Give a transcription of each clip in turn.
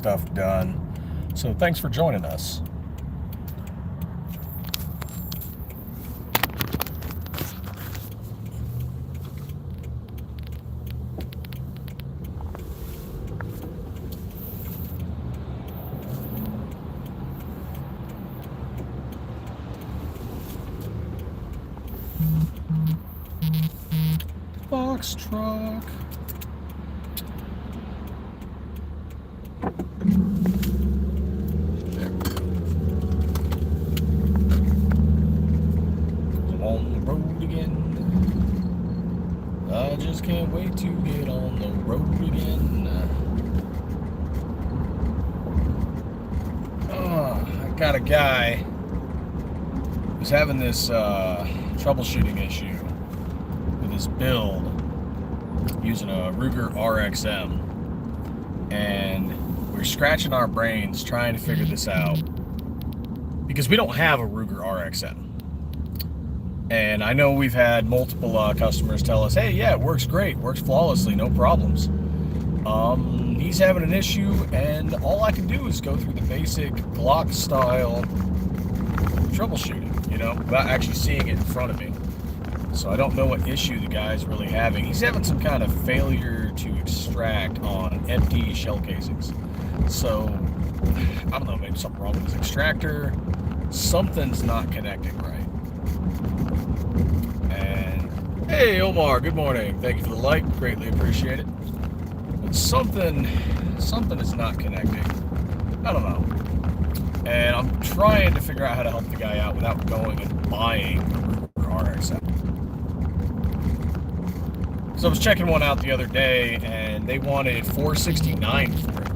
stuff done. So thanks for joining us. Box truck. On the road again. I just can't wait to get on the road again. I got a guy who's having this troubleshooting issue with his build using a Ruger RXM, and we're scratching our brains trying to figure this out because we don't have a Ruger RXM. And I know we've had multiple customers tell us, hey, yeah, it works great, works flawlessly, no problems. He's having an issue, and all I can do is go through the basic Glock style troubleshooting, you know, without actually seeing it in front of me. So I don't know what issue the guy's really having. He's having some kind of failure to extract on empty shell casings. So, I don't know, maybe something wrong with his extractor. Something's not connecting right. And, hey Omar, good morning. Thank you for the like, greatly appreciate it. But something is not connecting. I don't know. And I'm trying to figure out how to help the guy out without going and buying a Ruger RXM. So I was checking one out the other day, and they wanted $469 for it.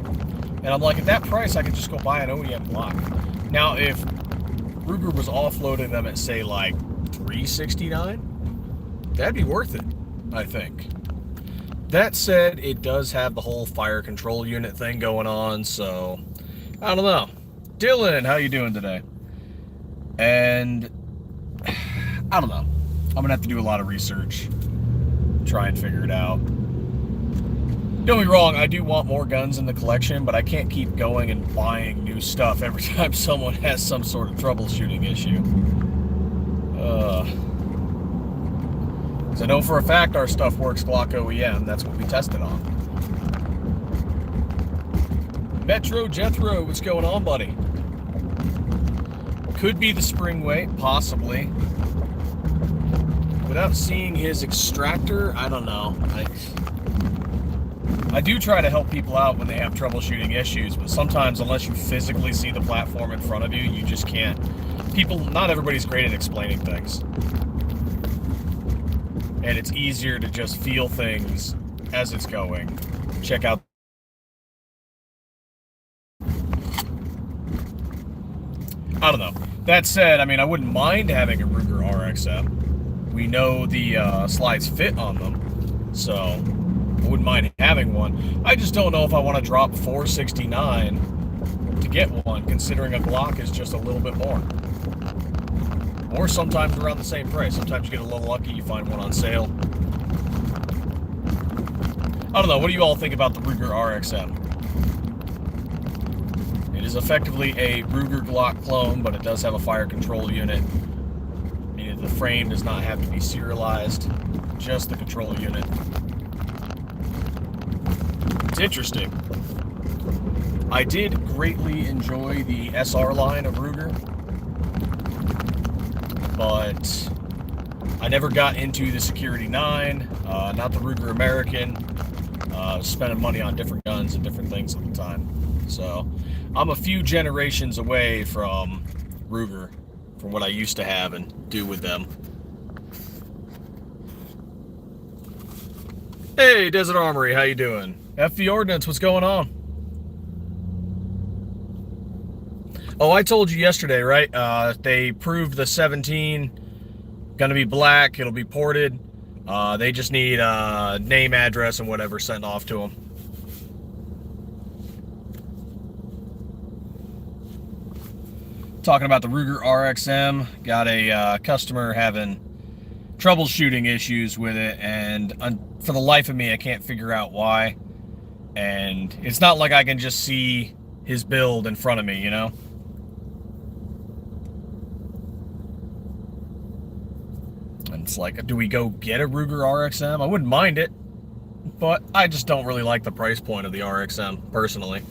And I'm like, at that price, I could just go buy an OEM block. Now, if Ruger was offloading them at, say, like $369, that'd be worth it, I think. That said, it does have the whole fire control unit thing going on, so I don't know. Dylan, how you doing today? And I don't know. I'm gonna have to do a lot of research, try and figure it out. Don't be wrong, I do want more guns in the collection, but I can't keep going and buying new stuff every time someone has some sort of troubleshooting issue. Because I know for a fact our stuff works Glock OEM. That's what we tested on. Metro Jethro, what's going on, buddy? Could be the spring weight, possibly. Without seeing his extractor, I don't know. I do try to help people out when they have troubleshooting issues, but sometimes unless you physically see the platform in front of you, you just can't. Not everybody's great at explaining things. And it's easier to just feel things as it's going. Check out. I don't know. That said, I mean, I wouldn't mind having a Ruger RXM. We know the slides fit on them, so I wouldn't mind having one. I just don't know if I want to drop $469 to get one, considering a Glock is just a little bit more. Or sometimes around the same price. Sometimes you get a little lucky, you find one on sale. I don't know, what do you all think about the Ruger RXM? It is effectively a Ruger Glock clone, but it does have a fire control unit. Meaning the frame does not have to be serialized, just the control unit. It's interesting. I did greatly enjoy the SR line of Ruger, but I never got into the Security 9, not the Ruger American. Spending money on different guns and different things at the time. So I'm a few generations away from Ruger, from what I used to have and do with them. Hey, Desert Armory, how you doing? FV Ordnance, what's going on? Oh, I told you yesterday, right? They proved the 17 gonna be black. It'll be ported. They just need name, address, and whatever sent off to them. Talking about the Ruger RXM. Got a customer having troubleshooting issues with it, and for the life of me, I can't figure out why. And it's not like I can just see his build in front of me, you know? And it's like, do we go get a Ruger RXM? I wouldn't mind it, but I just don't really like the price point of the RXM, personally.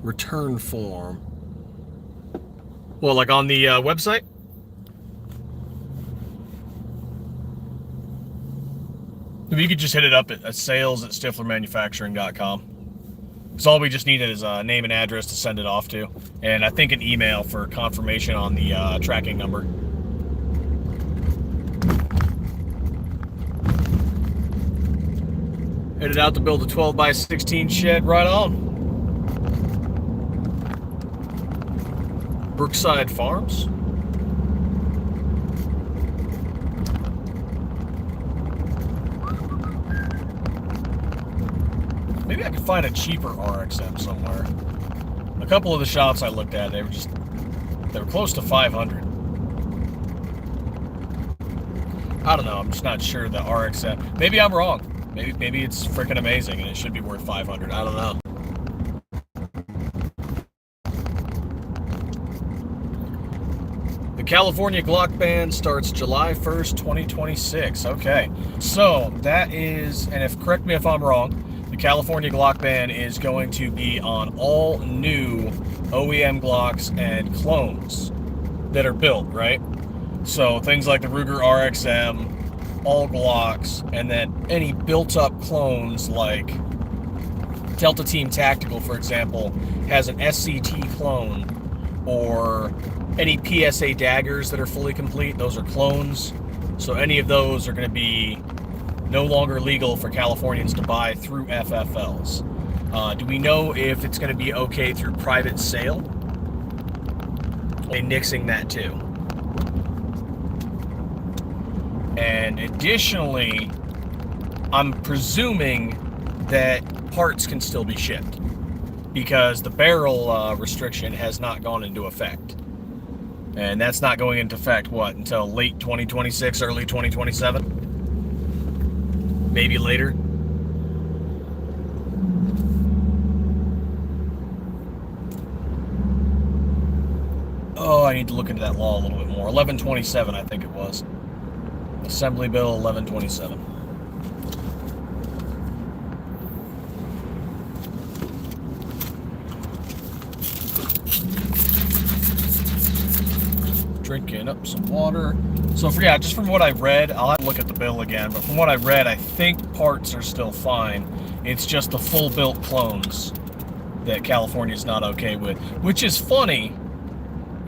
Return form. Well, like on the website? You could just hit it up at sales@stifflermanufacturing.com. Because all we just needed is a name and address to send it off to. And I think an email for confirmation on the tracking number. Headed out to build a 12x16 shed. Right on. Brookside Farms. Maybe I could find a cheaper RXM somewhere. A couple of the shops I looked at, they were close to 500. I don't know, I'm just not sure the RXM. Maybe I'm wrong. Maybe it's freaking amazing and it should be worth 500. I don't know. The California Glock ban starts July 1st, 2026. Okay, so that is, and correct me if I'm wrong, the California Glock ban is going to be on all new OEM Glocks and clones that are built, right? So things like the Ruger RXM, all Glocks, and then any built-up clones like Delta Team Tactical, for example, has an SCT clone, or any PSA daggers that are fully complete, those are clones. So any of those are going to be no longer legal for Californians to buy through FFLs. Do we know if it's going to be okay through private sale? They're nixing that too. And additionally, I'm presuming that parts can still be shipped because the barrel restriction has not gone into effect. And that's not going into effect, what, until late 2026, early 2027? Maybe later. Oh, I need to look into that law a little bit more. 1127, I think it was. Assembly Bill 1127. Drinking up some water. So just from what I read, I'll have to look at the bill again, but from what I read, I think parts are still fine. It's just the full built clones that California's not okay with, which is funny.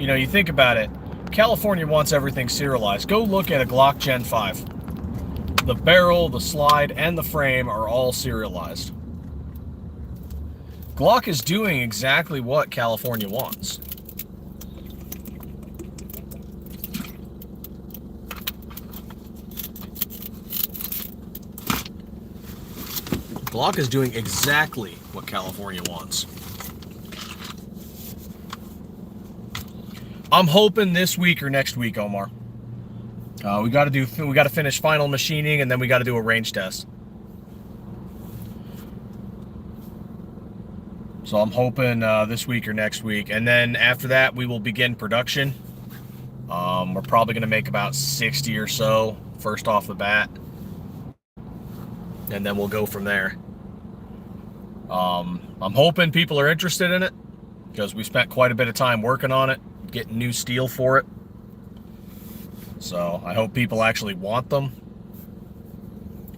You know, you think about it, California wants everything serialized. Go look at a Glock Gen 5. The barrel, the slide, and the frame are all serialized. Glock is doing exactly what California wants. Glock is doing exactly what California wants. I'm hoping this week or next week, Omar. We got to finish final machining, and then we got to do a range test. So I'm hoping this week or next week, and then after that we will begin production. We're probably going to make about 60 or so first off the bat, and then we'll go from there. I'm hoping people are interested in it because we spent quite a bit of time working on it, getting new steel for it. So I hope people actually want them.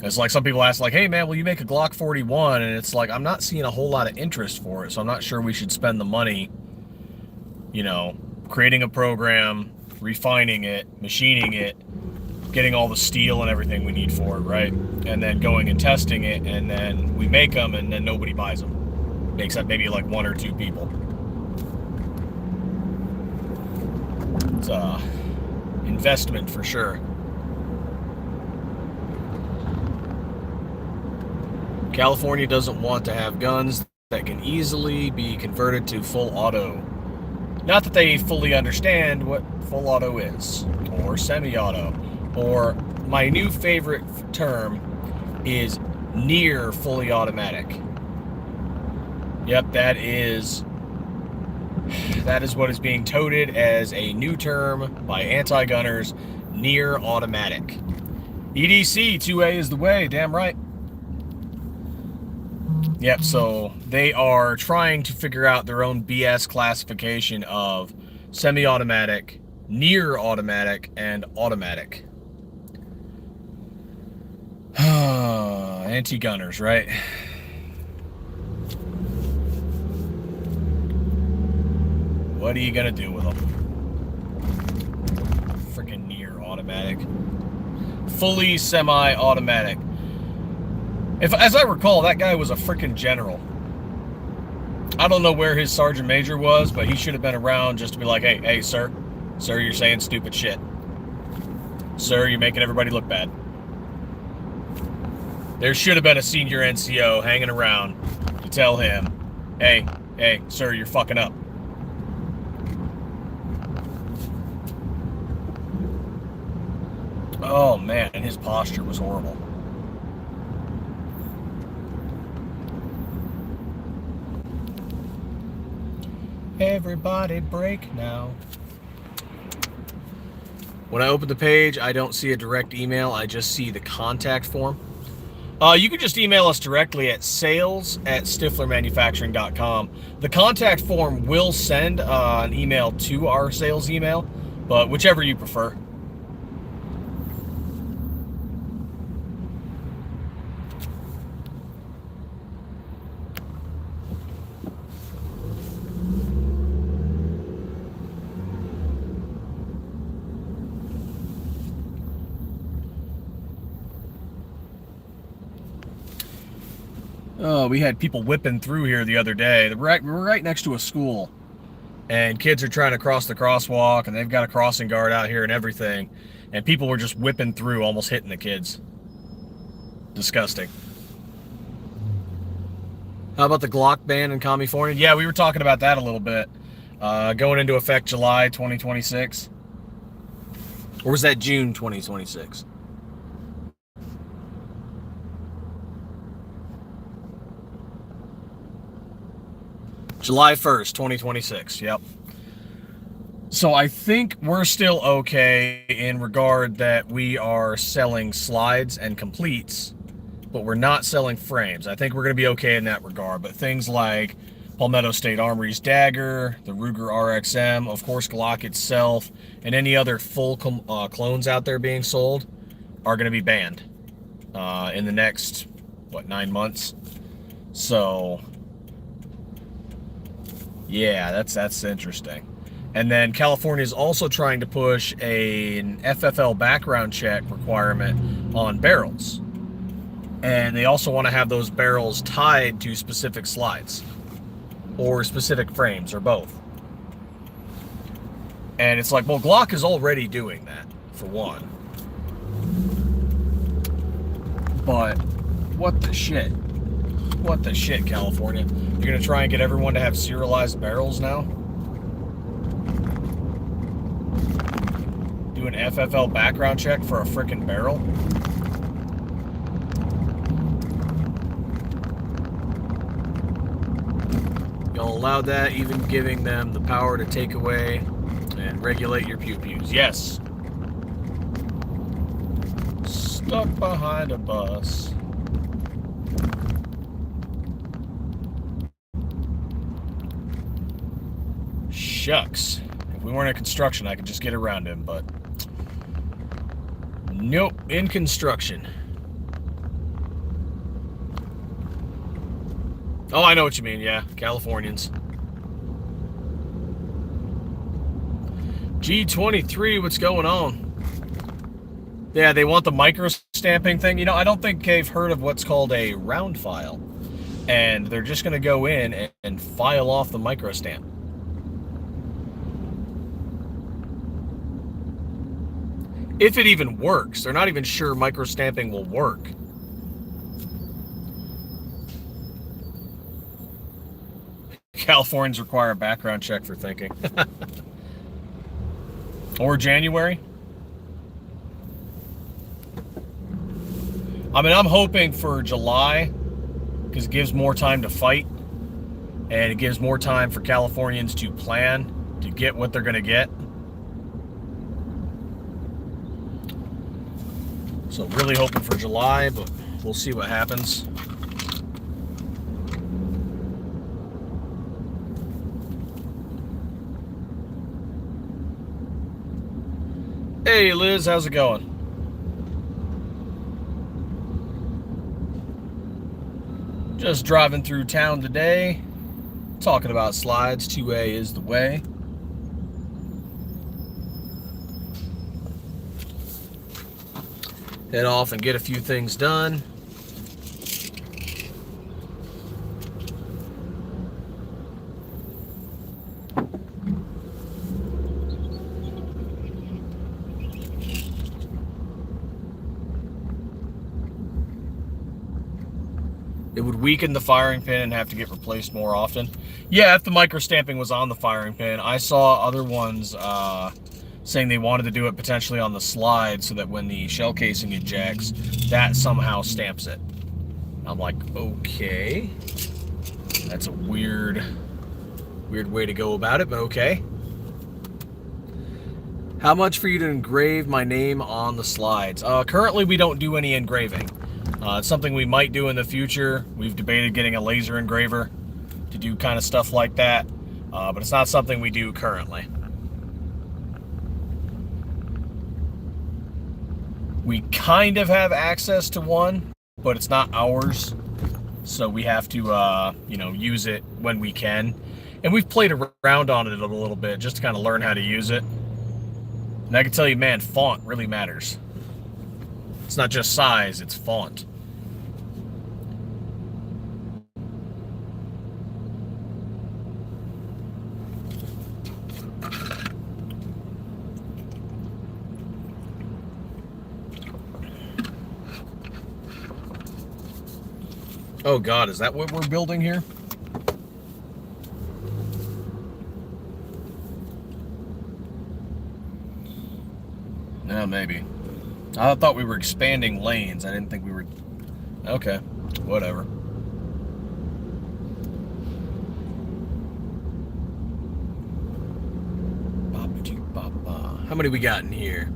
It's like some people ask, like, hey man, will you make a Glock 41? And it's like, I'm not seeing a whole lot of interest for it, so I'm not sure we should spend the money, you know, creating a program, refining it, machining it, getting all the steel and everything we need for it, right? And then going and testing it, and then we make them, and then nobody buys them, except maybe like one or two people. It's investment for sure. California doesn't want to have guns that can easily be converted to full auto. Not that they fully understand what full auto is, or semi-auto, or my new favorite term is near fully automatic. Yep, that is what is being touted as a new term by anti-gunners, near automatic. EDC 2A is the way, damn right. Yep, so they are trying to figure out their own BS classification of semi-automatic, near automatic, and automatic. Anti-gunners, right? What are you gonna do with them? Freaking near automatic. Fully semi-automatic. As I recall, that guy was a freaking general. I don't know where his sergeant major was, but he should have been around just to be like, hey, sir, you're saying stupid shit. Sir, you're making everybody look bad. There should have been a senior NCO hanging around to tell him, hey, sir, you're fucking up. Oh man, and his posture was horrible. Everybody break now. When I open the page, I don't see a direct email. I just see the contact form. You can just email us directly at sales@stifflermanufacturing.com. The contact form will send an email to our sales email, but whichever you prefer. We had people whipping through here the other day. We were right next to a school, and kids are trying to cross the crosswalk, and they've got a crossing guard out here and everything, and people were just whipping through, almost hitting the kids. Disgusting. How about the Glock ban in California? Yeah, we were talking about that a little bit. Going into effect July 2026. Or was that June 2026? July 1st, 2026, yep. So I think we're still okay in regard that we are selling slides and completes, but we're not selling frames. I think we're going to be okay in that regard, but things like Palmetto State Armory's Dagger, the Ruger RXM, of course Glock itself, and any other full clones out there being sold are going to be banned in the next, 9 months? So yeah, that's interesting. And then California is also trying to push an FFL background check requirement on barrels. And they also want to have those barrels tied to specific slides or specific frames or both. And it's like, well, Glock is already doing that, for one. But what the shit? What the shit, California? You're going to try and get everyone to have serialized barrels now? Do an FFL background check for a frickin' barrel? Y'all allow that, even giving them the power to take away and regulate your pew-pews. Yes. Stuck behind a bus. Shucks. If we weren't in construction, I could just get around him, but nope, in construction. Oh, I know what you mean, yeah. Californians. G23, what's going on? Yeah, they want the micro stamping thing. You know, I don't think they've heard of what's called a round file. And they're just going to go in and file off the micro stamp. If it even works. They're not even sure micro stamping will work. Californians require a background check for thinking. Or January. I mean, I'm hoping for July because it gives more time to fight and it gives more time for Californians to plan to get what they're going to get. So really hoping for July, but we'll see what happens. Hey Liz, how's it going? Just driving through town today, talking about slides. 2A is the way. Head off and get a few things done. It would weaken the firing pin and have to get replaced more often. Yeah, if the micro stamping was on the firing pin. I saw other ones saying they wanted to do it potentially on the slide so that when the shell casing ejects, that somehow stamps it. I'm like, okay. That's a weird way to go about it, but okay. How much for you to engrave my name on the slides? Currently, we don't do any engraving. It's something we might do in the future. We've debated getting a laser engraver to do kind of stuff like that, but it's not something we do currently. We kind of have access to one, but it's not ours, so we have to, you know, use it when we can. And we've played around on it a little bit just to kind of learn how to use it. And I can tell you, man, font really matters. It's not just size, it's font. Oh God, is that what we're building here? No, maybe. I thought we were expanding lanes. I didn't think we were... Okay, whatever. How many we got in here?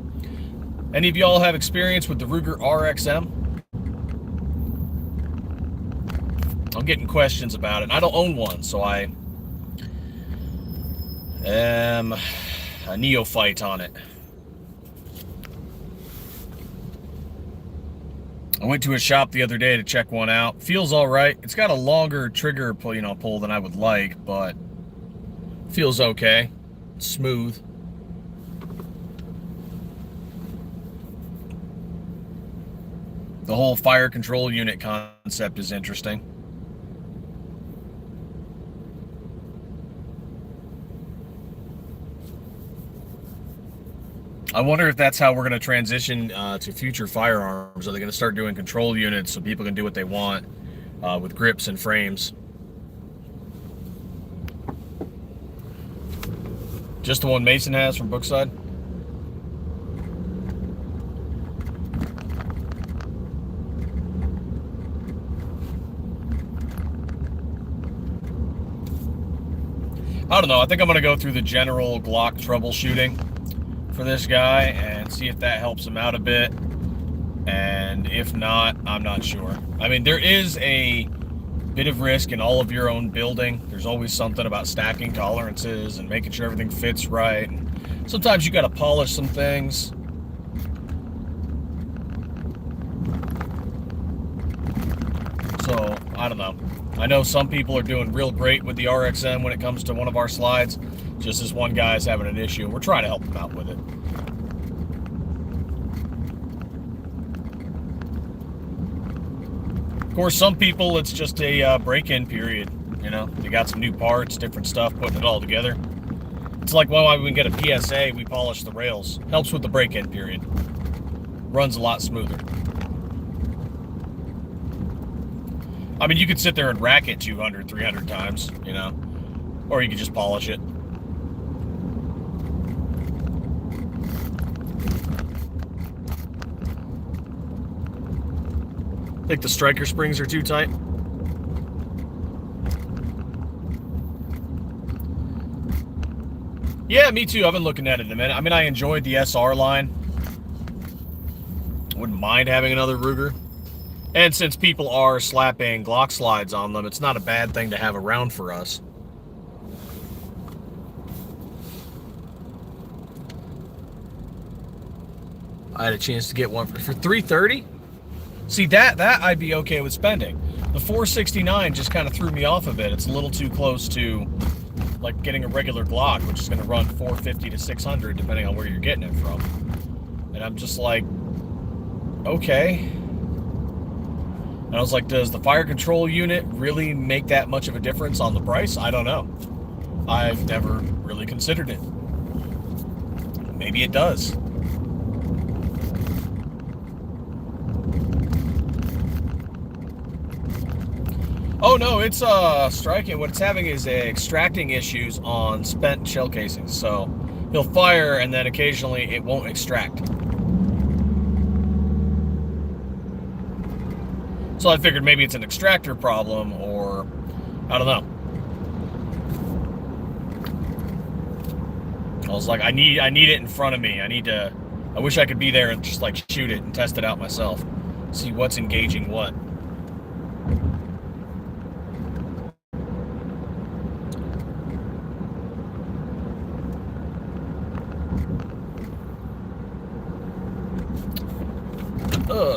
Any of y'all have experience with the Ruger RXM? I'm getting questions about it. I don't own one, so I am a neophyte on it. I went to a shop the other day to check one out. Feels all right. It's got a longer trigger pull than I would like, but feels okay. It's smooth. The whole fire control unit concept is interesting. I wonder if that's how we're going to transition to future firearms. Are they going to start doing control units so people can do what they want with grips and frames? Just the one Mason has from Brookside? I don't know. I think I'm going to go through the general Glock troubleshooting for this guy and see if that helps him out a bit. And if not, I'm not sure. I mean, there is a bit of risk in all of your own building. There's always something about stacking tolerances and making sure everything fits right. And sometimes you got to polish some things. So, I don't know. I know some people are doing real great with the RXM when it comes to one of our slides. Just this one guy's having an issue. We're trying to help him out with it. Of course, some people, it's just a break-in period. You know, they got some new parts, different stuff, putting it all together. It's like when we get a PSA, we polish the rails. Helps with the break-in period. Runs a lot smoother. I mean, you could sit there and rack it 200, 300 times, you know. Or you could just polish it. Think the striker springs are too tight? Yeah, me too. I've been looking at it in a minute. I mean, I enjoyed the SR line. Wouldn't mind having another Ruger. And since people are slapping Glock slides on them, it's not a bad thing to have around for us. I had a chance to get one for $330. See, that I'd be okay with spending. The $469 just kind of threw me off a bit. It's a little too close to like getting a regular Glock, which is going to run $450 to $600 depending on where you're getting it from. And I'm just like, okay. And I was like, does the fire control unit really make that much of a difference on the price? I don't know. I've never really considered it. Maybe it does. Oh no, it's striking. What it's having is extracting issues on spent shell casings. So he'll fire and then occasionally it won't extract. So I figured maybe it's an extractor problem, or I don't know. I was like, I need it in front of me. I wish I could be there and just like shoot it and test it out myself. See what's engaging what.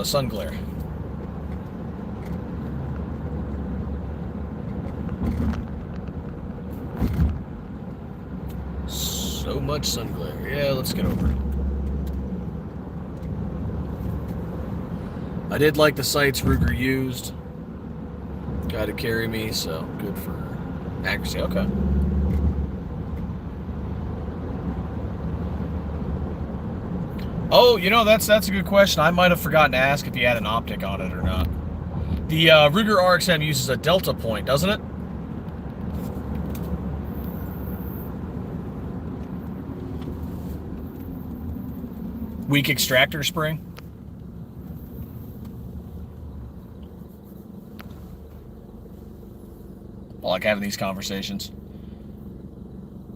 Sun glare. So much sun glare. Yeah, let's get over it. I did like the sights Ruger used. Got to carry me, so good for accuracy. Okay. Oh, you know, that's a good question. I might have forgotten to ask if he had an optic on it or not. The Ruger RXM uses a delta point, doesn't it? Weak extractor spring. I like having these conversations.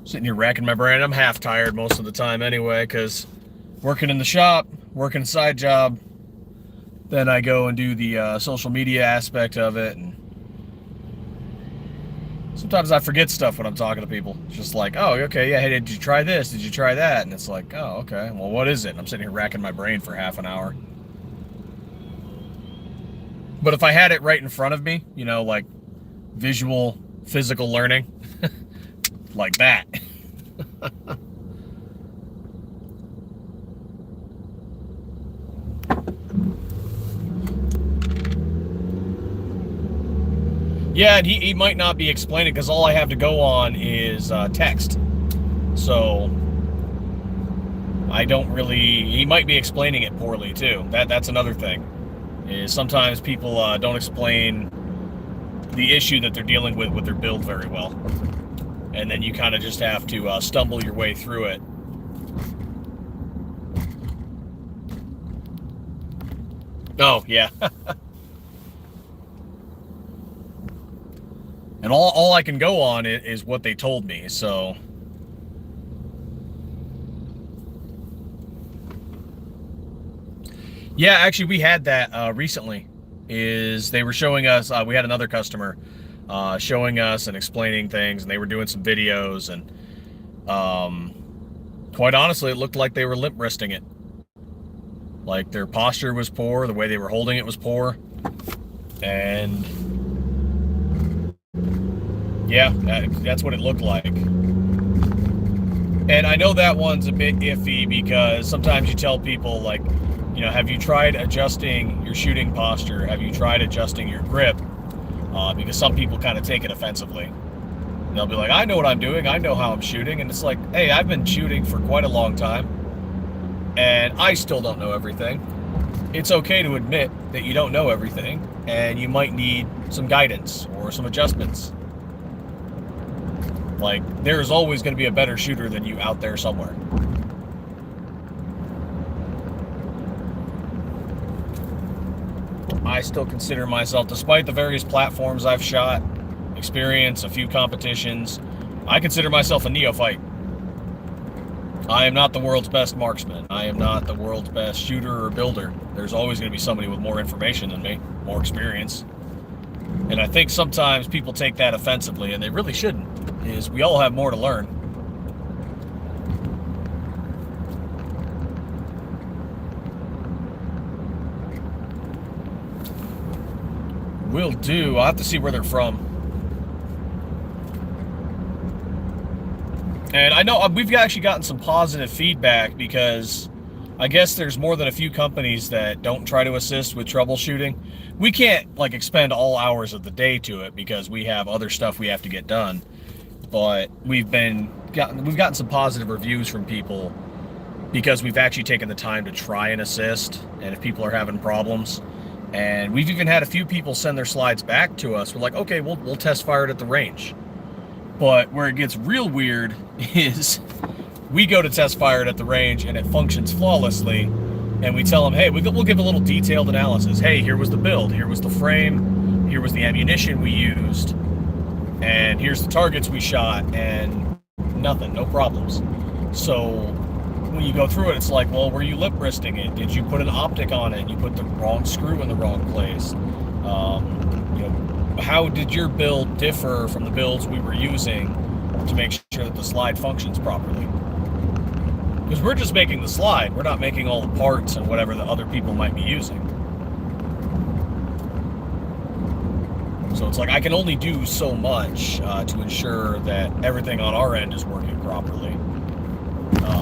Sitting here racking my brain. I'm half tired most of the time anyway, because working in the shop, working a side job, then I go and do the social media aspect of it, and sometimes I forget stuff when I'm talking to people. It's just like, oh, okay, yeah, hey, did you try this? Did you try that? And it's like, oh, okay, well, what is it? And I'm sitting here racking my brain for half an hour. But if I had it right in front of me, you know, like visual, physical learning, like that. Yeah, and he might not be explaining because all I have to go on is text. So I don't really. He might be explaining it poorly too. That's another thing. Is sometimes people don't explain the issue that they're dealing with their build very well, and then you kind of just have to stumble your way through it. Oh yeah. And all I can go on is what they told me, so. Yeah, actually, we had that recently. They were showing us, we had another customer showing us and explaining things, and they were doing some videos, and quite honestly, it looked like they were limp wristing it. Like, their posture was poor, the way they were holding it was poor, and yeah, that's what it looked like. And I know that one's a bit iffy because sometimes you tell people, like, you know, have you tried adjusting your shooting posture? Have you tried adjusting your grip? Because some people kind of take it offensively. And they'll be like, I know what I'm doing. I know how I'm shooting. And it's like, hey, I've been shooting for quite a long time, and I still don't know everything. It's okay to admit that you don't know everything, and you might need some guidance or some adjustments. Like, there is always going to be a better shooter than you out there somewhere. I still consider myself, despite the various platforms I've shot, experience, a few competitions, I consider myself a neophyte. I am not the world's best marksman. I am not the world's best shooter or builder. There's always going to be somebody with more information than me, more experience. And I think sometimes people take that offensively, and they really shouldn't, is we all have more to learn. Will do. I'll have to see where they're from. And I know we've actually gotten some positive feedback, because I guess there's more than a few companies that don't try to assist with troubleshooting. We can't like expend all hours of the day to it because we have other stuff we have to get done. But we've gotten some positive reviews from people because we've actually taken the time to try and assist, and if people are having problems. And we've even had a few people send their slides back to us. We're like, okay, we'll test fire it at the range. But where it gets real weird is we go to test fire it at the range and it functions flawlessly, and we tell them, hey, we'll give a little detailed analysis. Hey, here was the build, here was the frame, here was the ammunition we used, and here's the targets we shot, and nothing, no problems. So when you go through it, it's like, well, were you lip wristing it? Did you put an optic on it? You put the wrong screw in the wrong place? How did your build differ from the builds we were using to make sure that the slide functions properly? Because we're just making the slide. We're not making all the parts and whatever the other people might be using. So it's like I can only do so much to ensure that everything on our end is working properly.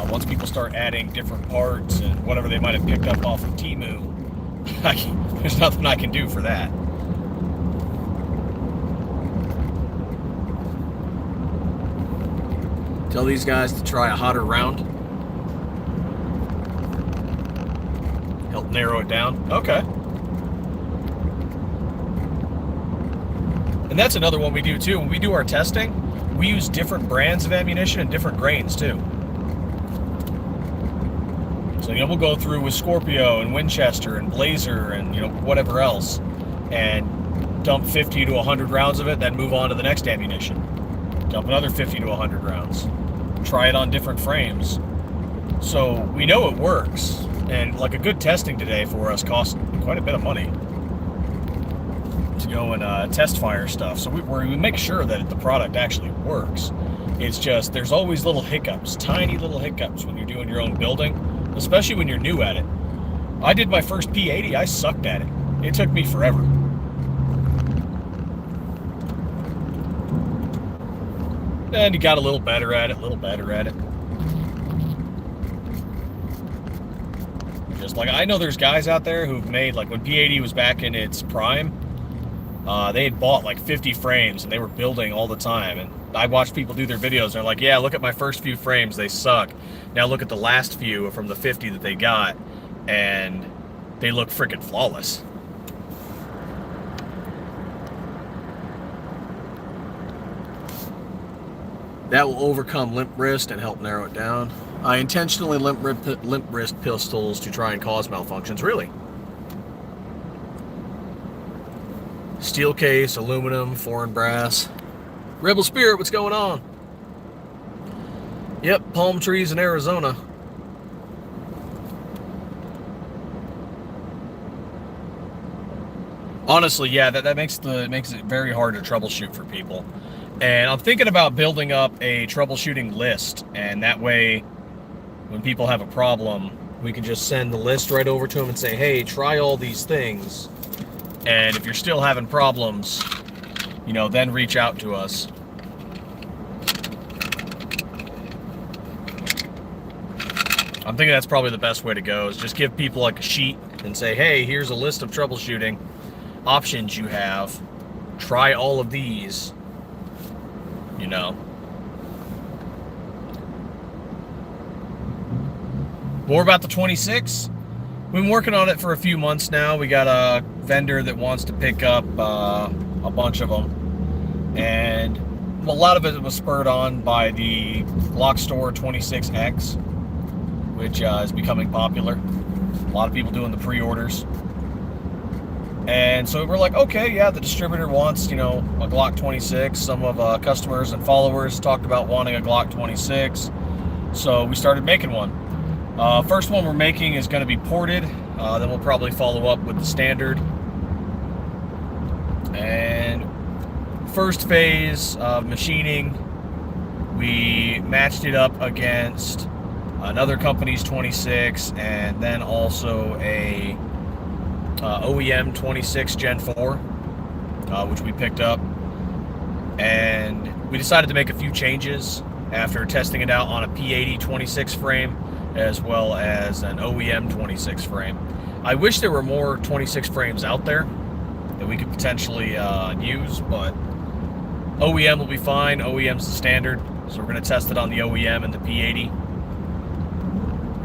Once people start adding different parts and whatever they might have picked up off of Temu, there's nothing I can do for that. Tell these guys to try a hotter round. Help narrow it down. Okay. And that's another one we do too. When we do our testing, we use different brands of ammunition and different grains too. So, we'll go through with Scorpio and Winchester and Blazer and, whatever else, and dump 50 to 100 rounds of it, then move on to the next ammunition. Dump another 50 to 100 rounds. Try it on different frames. So we know it works. And like a good testing today for us costs quite a bit of money to go and test fire stuff. So we make sure that the product actually works. It's just, there's always little hiccups, tiny little hiccups when you're doing your own building, especially when you're new at it. I did my first P80, I sucked at it. It took me forever. And you got a little better at it, Just like, I know there's guys out there who've made, like when P80 was back in its prime, they had bought like 50 frames and they were building all the time. And I watched people do their videos and they're like, yeah, look at my first few frames, they suck. Now look at the last few from the 50 that they got, and they look freaking flawless. That will overcome limp wrist and help narrow it down. I intentionally limp wrist pistols to try and cause malfunctions. Really? Steel case, aluminum, foreign brass. Rebel Spirit, what's going on? Yep, palm trees in Arizona. Honestly, yeah, that makes it very hard to troubleshoot for people. And I'm thinking about building up a troubleshooting list, and that way, when people have a problem, we can just send the list right over to them and say, hey, try all these things. And if you're still having problems, then reach out to us. I'm thinking that's probably the best way to go, is just give people like a sheet and say, hey, here's a list of troubleshooting options you have. Try all of these, More about the 26. We've been working on it for a few months now. We got a vendor that wants to pick up a bunch of them. And a lot of it was spurred on by the Glock Store 26X, which is becoming popular. A lot of people doing the pre-orders. And so we're like, okay, yeah, the distributor wants, a Glock 26. Some of customers and followers talked about wanting a Glock 26. So we started making one. First one we're making is going to be ported. Then we'll probably follow up with the standard. And first phase of machining, we matched it up against another company's 26, and then also a OEM 26 Gen 4, which we picked up. And we decided to make a few changes after testing it out on a P80 26 frame as well as an OEM 26 frame. I wish there were more 26 frames out there that we could potentially use, but OEM will be fine. OEM's the standard, so we're going to test it on the OEM and the P80,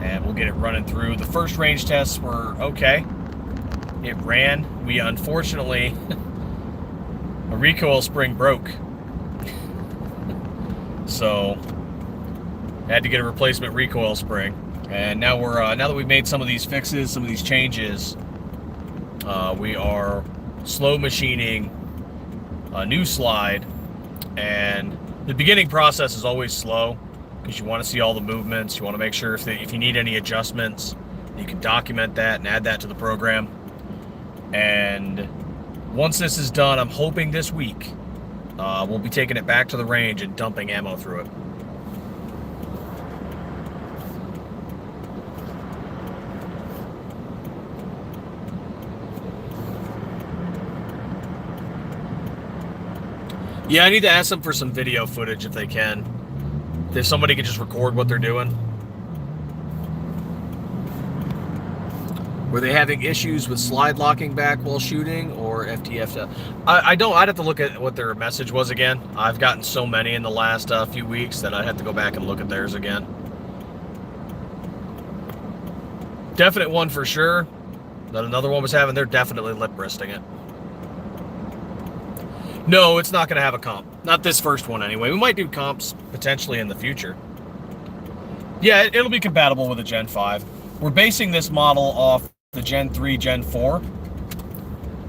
and we'll get it running through. The first range tests were okay. It ran. We unfortunately, a recoil spring broke, so had to get a replacement recoil spring. And now now that we've made some of these fixes, some of these changes, we are slow machining a new slide. And the beginning process is always slow because you want to see all the movements. You want to make sure if you need any adjustments, you can document that and add that to the program. And once this is done, I'm hoping this week, we'll be taking it back to the range and dumping ammo through it. Yeah, I need to ask them for some video footage if they can. If somebody could just record what they're doing. Were they having issues with slide locking back while shooting, or FTF? I'd have to look at what their message was again. I've gotten so many in the last few weeks that I'd have to go back and look at theirs again. Definite one for sure that another one was having, they're definitely lip wristing it. No, it's not going to have a comp. Not this first one anyway. We might do comps potentially in the future. Yeah, it'll be compatible with a Gen 5. We're basing this model off the Gen 3, Gen 4.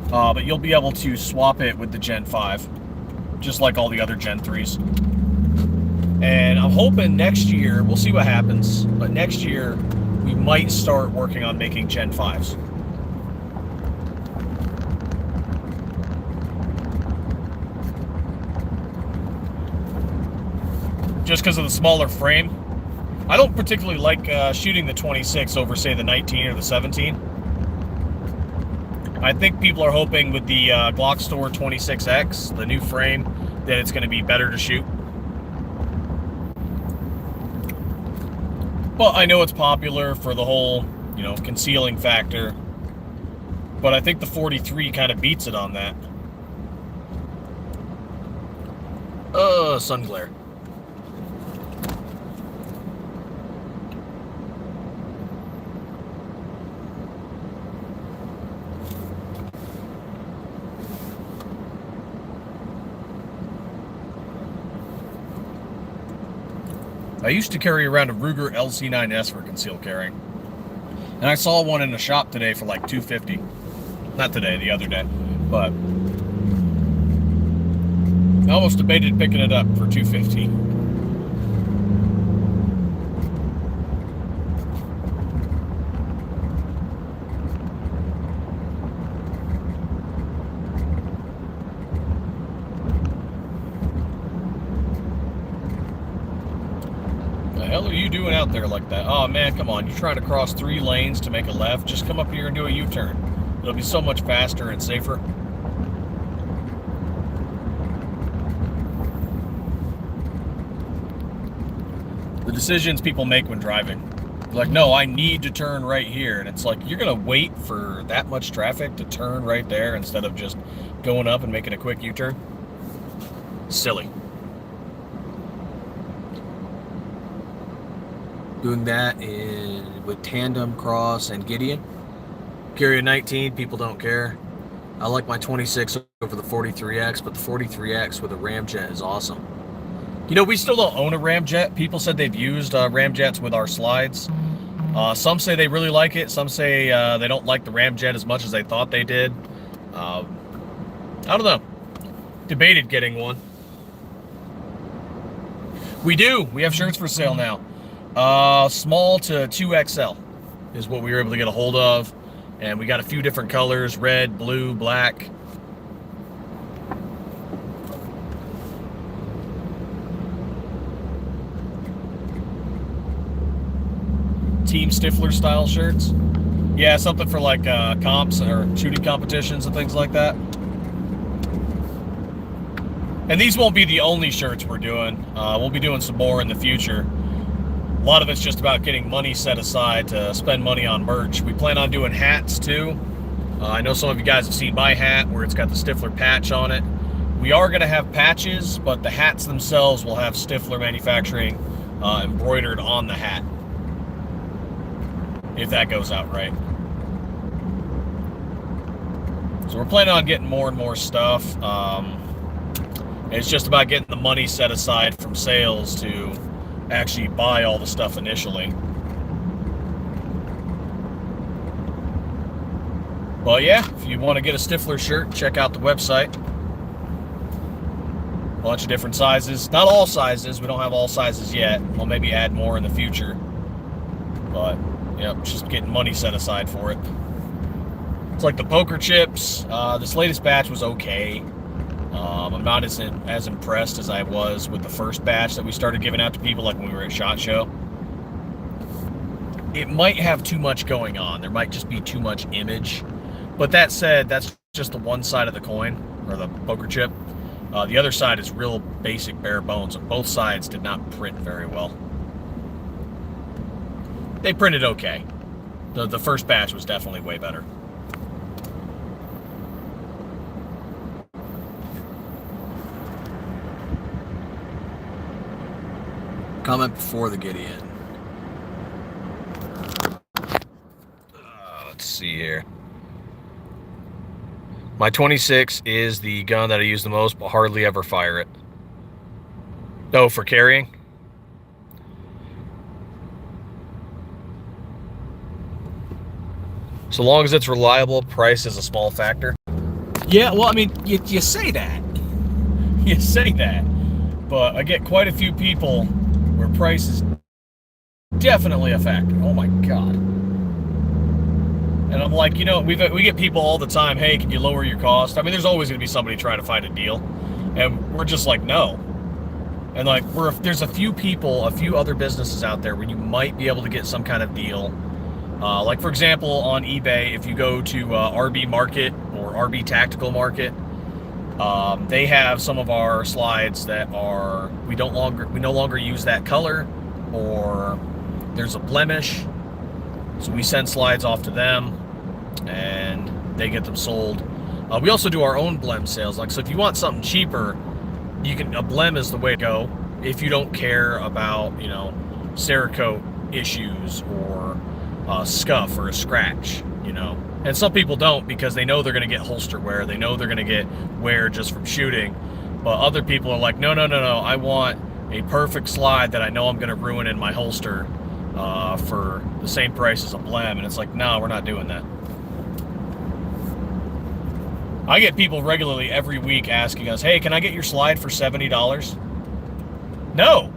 But you'll be able to swap it with the Gen 5, just like all the other Gen 3s. And I'm hoping next year, we'll see what happens, but next year we might start working on making Gen 5s. Just because of the smaller frame. I don't particularly like shooting the 26 over, say, the 19 or the 17. I think people are hoping with the Glock Store 26X, the new frame, that it's going to be better to shoot. Well, I know it's popular for the whole, concealing factor, but I think the 43 kind of beats it on that. Sun glare. I used to carry around a Ruger LC9S for concealed carrying. And I saw one in the shop today for like $250. Not today, the other day. But I almost debated picking it up for $250. The hell are you doing out there like that? Oh man, come on. You're trying to cross 3 lanes to make a left. Just come up here and do a U-turn. It'll be so much faster and safer. The decisions people make when driving. Like, no, I need to turn right here. And it's like, you're going to wait for that much traffic to turn right there instead of just going up and making a quick U-turn? Silly. Doing that with Tandem, Cross, and Gideon. Carry a 19, people don't care. I like my 26 over the 43X, but the 43X with a ramjet is awesome. You know, we still don't own a ramjet. People said they've used ramjets with our slides. Some say they really like it. Some say they don't like the ramjet as much as they thought they did. I don't know. Debated getting one. We do. We have shirts for sale now. Small to 2XL is what we were able to get a hold of. And we got a few different colors: red, blue, black. Team Stiffler style shirts. Yeah, something for like comps or shooting competitions and things like that. And these won't be the only shirts we're doing. We'll be doing some more in the future. A lot of it's just about getting money set aside to spend money on merch. We plan on doing hats too. I know some of you guys have seen my hat where it's got the Stiffler patch on it. We are going to have patches, but the hats themselves will have Stiffler Manufacturing embroidered on the hat, if that goes out right. So we're planning on getting more and more stuff. It's just about getting the money set aside from sales to actually buy all the stuff initially. But yeah, if you want to get a Stiffler shirt, check out the website. A bunch of different sizes. Not all sizes. We don't have all sizes yet. We'll maybe add more in the future. But yep, just getting money set aside for it. It's like the poker chips. This latest batch was okay. I'm not as impressed as I was with the first batch that we started giving out to people, like when we were at SHOT Show. It might have too much going on. There might just be too much image. But that said, that's just the one side of the coin, or the poker chip. The other side is real basic, bare bones. Both sides did not print very well. They printed okay. The first batch was definitely way better. Comment before the Gideon. Let's see here. My 26 is the gun that I use the most, but hardly ever fire it. Oh, for carrying? So long as it's reliable, price is a small factor. Yeah, well, I mean, you say that. You say that. But I get quite a few people where price is definitely a factor. Oh my God. And I'm like, you know, we get people all the time, hey, can you lower your cost? I mean, there's always going to be somebody trying to find a deal. And we're just like, no. And like, there's a few people, a few other businesses out there where you might be able to get some kind of deal. Like, for example, on eBay, if you go to RB Market or RB Tactical Market, they have some of our slides that are, we no longer use that color, or there's a blemish. So we send slides off to them and they get them sold. We also do our own blem sales. Like, so if you want something cheaper, a blem is the way to go. If you don't care about, you know, Cerakote issues or scuff or a scratch, you know. And some people don't, because they know they're going to get holster wear. They know they're going to get wear just from shooting. But other people are like, no, I want a perfect slide that I know I'm going to ruin in my holster for the same price as a blem. And it's like, no, we're not doing that. I get people regularly every week asking us, hey, can I get your slide for $70? No,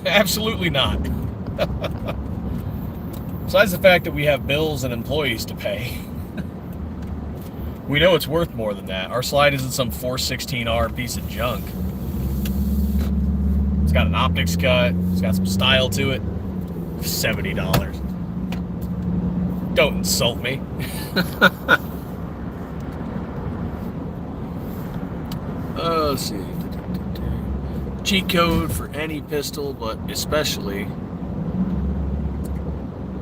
absolutely not. Besides the fact that we have bills and employees to pay, we know it's worth more than that. Our slide isn't some 416R piece of junk. It's got an optics cut. It's got some style to it. $70. Don't insult me. Let's see. Cheat code for any pistol, but especially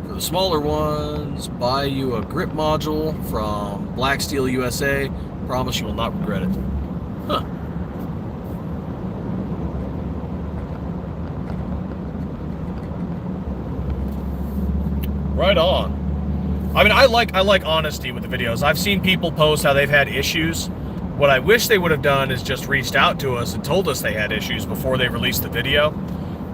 for the smaller ones, buy you a grip module from Black Steel USA. Promise you will not regret it. Huh. Right on. I mean, I like honesty with the videos. I've seen people post how they've had issues What I wish they would have done is just reached out to us and told us they had issues before they released the video.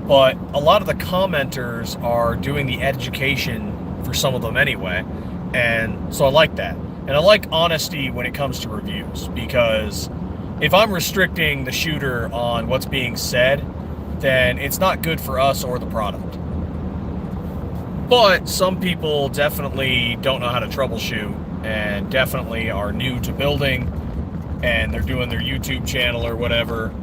But a lot of the commenters are doing the education for some of them anyway. And so I like that. And I like honesty when it comes to reviews, because if I'm restricting the shooter on what's being said, then it's not good for us or the product. But some people definitely don't know how to troubleshoot and definitely are new to building, and they're doing their YouTube channel or whatever,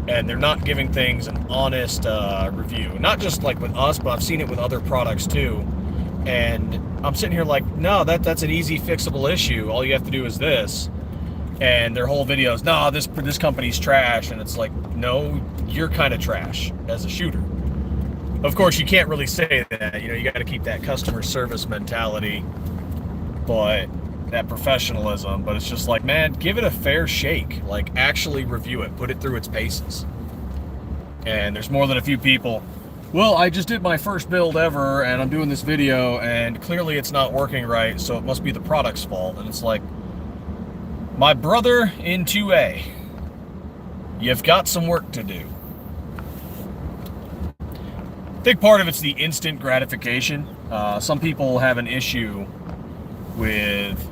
and they're not giving things an honest review. Not just like with us, but I've seen it with other products too. And I'm sitting here like, no, that's an easy fixable issue. All you have to do is this. And their whole video is, no, this company's trash. And it's like, no, you're kind of trash as a shooter. Of course, you can't really say that. You know, you got to keep that customer service mentality, but that professionalism. But it's just like, man, give it a fair shake. Like, actually review it. Put it through its paces. And there's more than a few people. Well, I just did my first build ever, and I'm doing this video, and clearly it's not working right, so it must be the product's fault. And it's like, my brother in 2A, you've got some work to do. I think part of it's the instant gratification. Some people have an issue with,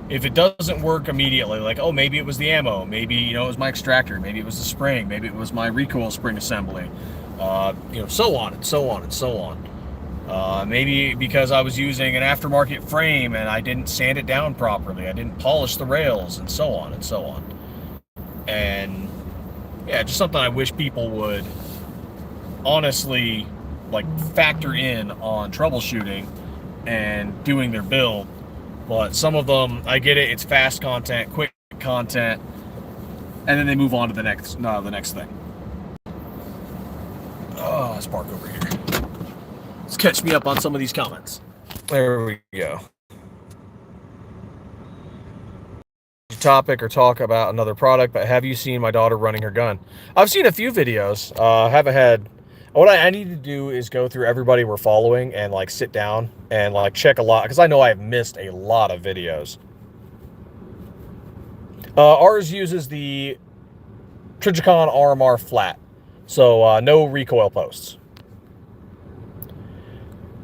if it doesn't work immediately, like, oh, maybe it was the ammo, maybe, you know, it was my extractor, maybe it was the spring, maybe it was my recoil spring assembly. You know, so on and so on and so on. Maybe because I was using an aftermarket frame and I didn't sand it down properly, I didn't polish the rails, and so on and so on. And yeah, just something I wish people would honestly like factor in on troubleshooting and doing their build. But some of them, I get it, it's fast content, quick content, and then they move on to the next thing. Oh, let's park over here. Let's catch me up on some of these comments. There we go. Topic or talk about another product, but have you seen my daughter running her gun? I've seen a few videos. Haven't had. What I need to do is go through everybody we're following and like sit down and like check a lot, because I know I've missed a lot of videos. Ours uses the Trijicon RMR flat. So no recoil posts.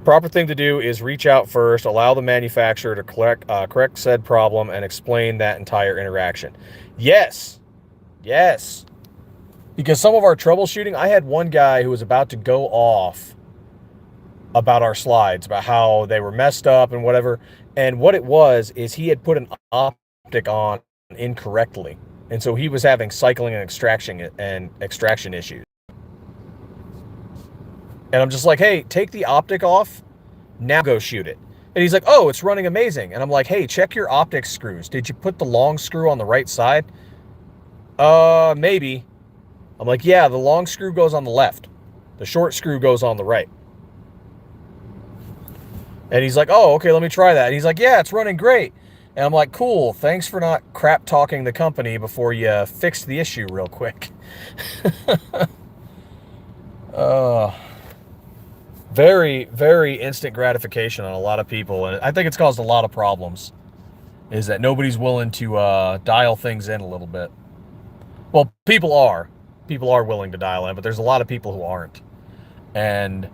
Proper thing to do is reach out first, allow the manufacturer to correct said problem, and explain that entire interaction. Yes. Yes. Because some of our troubleshooting, I had one guy who was about to go off about our slides, about how they were messed up and whatever. And what it was is he had put an optic on incorrectly. And so he was having cycling and extraction issues. And I'm just like, hey, take the optic off, now go shoot it. And he's like, oh, it's running amazing. And I'm like, hey, check your optic screws. Did you put the long screw on the right side? Maybe. I'm like, yeah, the long screw goes on the left. The short screw goes on the right. And he's like, oh, okay, let me try that. And he's like, yeah, it's running great. And I'm like, cool, thanks for not crap talking the company before you fixed the issue real quick. Very, very instant gratification on a lot of people. And I think it's caused a lot of problems, is that nobody's willing to dial things in a little bit. Well, people are willing to dial in, but there's a lot of people who aren't. And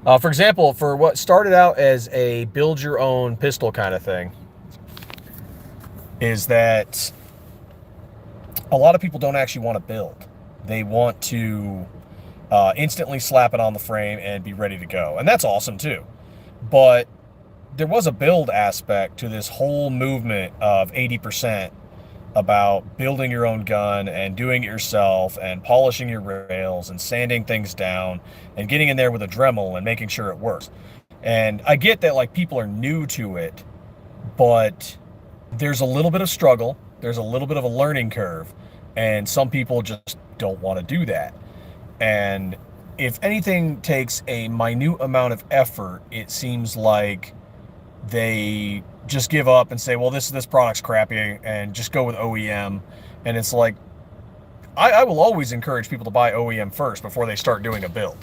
for example, for what started out as a build your own pistol kind of thing, is that a lot of people don't actually want to build. They want to instantly slap it on the frame and be ready to go. And that's awesome too. But there was a build aspect to this whole movement of 80% about building your own gun and doing it yourself and polishing your rails and sanding things down and getting in there with a Dremel and making sure it works. And I get that like people are new to it, but there's a little bit of struggle. There's a little bit of a learning curve, and some people just don't want to do that. And if anything takes a minute amount of effort, it seems like they just give up and say, well, this product's crappy, and just go with OEM. And it's like, I will always encourage people to buy OEM first before they start doing a build.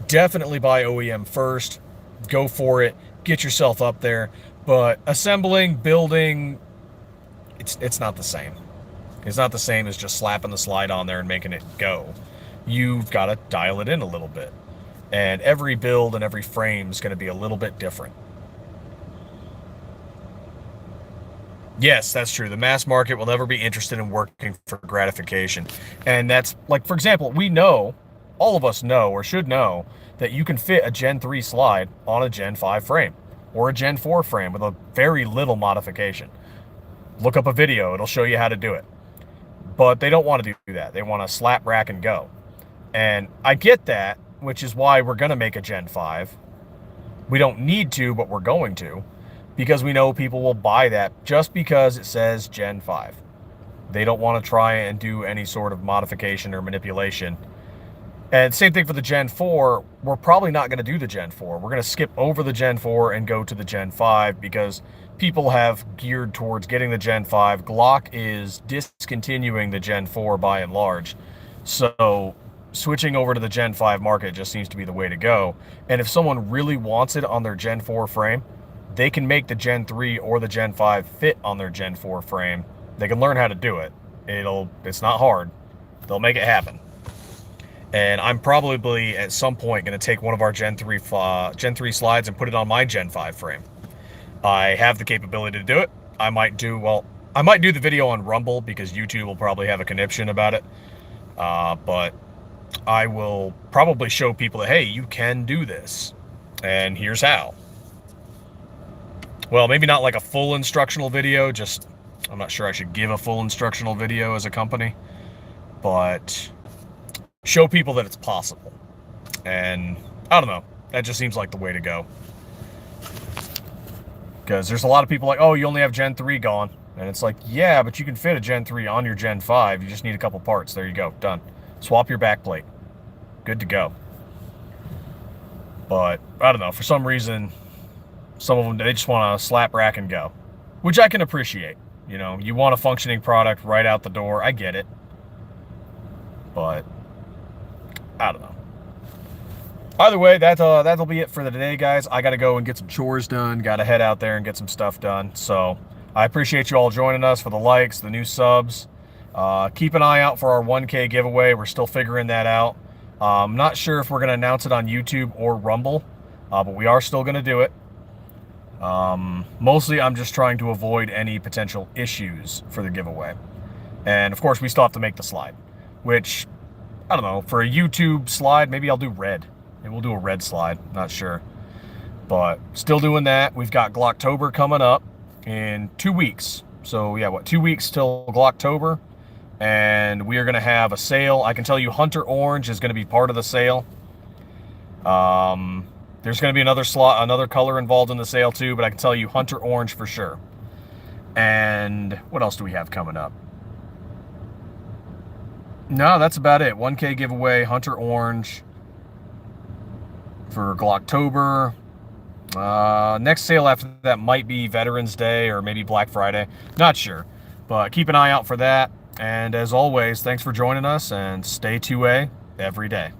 Definitely buy OEM first. Go for it. Get yourself up there. But assembling, building, it's not the same. It's not the same as just slapping the slide on there and making it go. You've got to dial it in a little bit. And every build and every frame is going to be a little bit different. Yes, that's true. The mass market will never be interested in working for gratification. And that's, like, for example, we know, all of us know or should know, that you can fit a Gen 3 slide on a Gen 5 frame or a Gen 4 frame with a very little modification. Look up a video. It'll show you how to do it. But they don't want to do that. They want to slap, rack, and go. And I get that, which is why we're going to make a Gen 5. We don't need to, but we're going to, because we know people will buy that just because it says Gen 5. They don't want to try and do any sort of modification or manipulation. And same thing for the Gen 4. We're probably not going to do the Gen 4. We're going to skip over the Gen 4 and go to the Gen 5 because people have geared towards getting the Gen 5. Glock is discontinuing the Gen 4 by and large. So switching over to the Gen 5 market just seems to be the way to go. And if someone really wants it on their Gen 4 frame, they can make the Gen 3 or the Gen 5 fit on their Gen 4 frame. They can learn how to do it. It's not hard. They'll make it happen. And I'm probably at some point going to take one of our Gen 3 slides and put it on my Gen 5 frame. I have the capability to do it. I might do the video on Rumble because YouTube will probably have a conniption about it. But I will probably show people that, hey, you can do this. And here's how. Well, maybe not like a full instructional video. I'm not sure I should give a full instructional video as a company. But show people that it's possible. And I don't know. That just seems like the way to go. Because there's a lot of people like, oh, you only have Gen 3 gone. And it's like, yeah, but you can fit a Gen 3 on your Gen 5. You just need a couple parts. There you go. Done. Swap your back plate. Good to go. But I don't know. For some reason, some of them, they just want to slap, rack, and go. Which I can appreciate. You know, you want a functioning product right out the door. I get it. But I don't know. Either way, that'll be it for the day, guys. I got to go and get some chores done. Got to head out there and get some stuff done. So I appreciate you all joining us, for the likes, the new subs. Keep an eye out for our 1K giveaway. We're still figuring that out. I'm not sure if we're going to announce it on YouTube or Rumble, but we are still going to do it. Mostly I'm just trying to avoid any potential issues for the giveaway. And of course, we still have to make the slide, which, I don't know, for a YouTube slide, maybe I'll do red. Maybe we'll do a red slide, not sure. But still doing that. We've got Glocktober coming up in 2 weeks. So yeah, 2 weeks till Glocktober. And we are going to have a sale. I can tell you Hunter Orange is going to be part of the sale. There's going to be another color involved in the sale too, but I can tell you Hunter Orange for sure. And what else do we have coming up? No, that's about it. 1K giveaway, Hunter Orange for Glocktober. Next sale after that might be Veterans Day or maybe Black Friday. Not sure. But keep an eye out for that. And as always, thanks for joining us, and stay 2A every day.